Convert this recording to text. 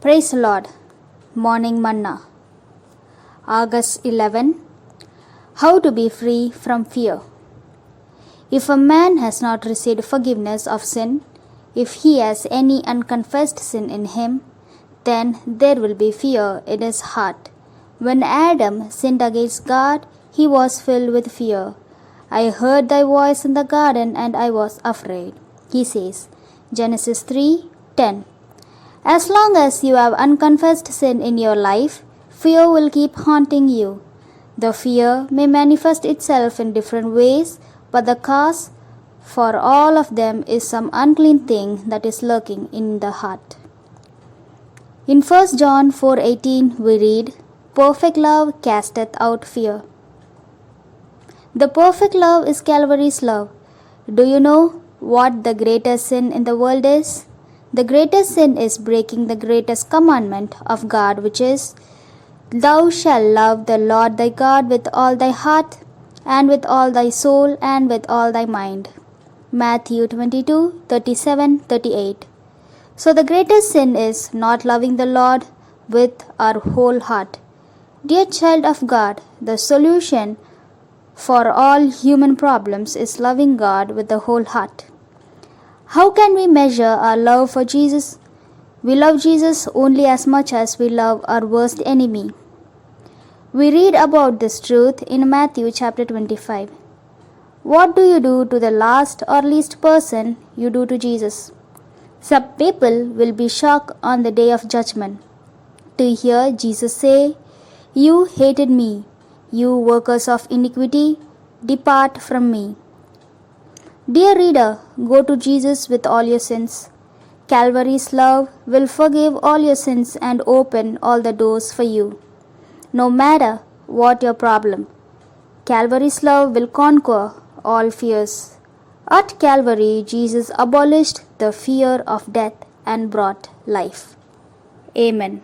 Praise the Lord. Morning Manna. August 11. How to be free from fear. If a man has not received forgiveness of sin, if he has any unconfessed sin in him, then there will be fear in his heart. When Adam sinned against God, he was filled with fear. I heard thy voice in the garden and I was afraid, he says. Genesis 3:10. As long as you have unconfessed sin in your life, fear will keep haunting you. The fear may manifest itself in different ways, but the cause for all of them is some unclean thing that is lurking in the heart. In 1 John 4:18 we read, Perfect love casteth out fear. The perfect love is Calvary's love. Do you know what the greatest sin in the world is? The greatest sin is breaking the greatest commandment of God, which is, Thou shalt love the Lord thy God with all thy heart, and with all thy soul, and with all thy mind. Matthew 22:37-38. So the greatest sin is not loving the Lord with our whole heart. Dear child of God, the solution for all human problems is loving God with the whole heart. How can we measure our love for Jesus? We love Jesus only as much as we love our worst enemy. We read about this truth in Matthew chapter 25. What do you do to the last or least person you do to Jesus? Some people will be shocked on the day of judgment to hear Jesus say, You hated me, you workers of iniquity, depart from me. Dear reader, go to Jesus with all your sins. Calvary's love will forgive all your sins and open all the doors for you. No matter what your problem, Calvary's love will conquer all fears. At Calvary, Jesus abolished the fear of death and brought life. Amen.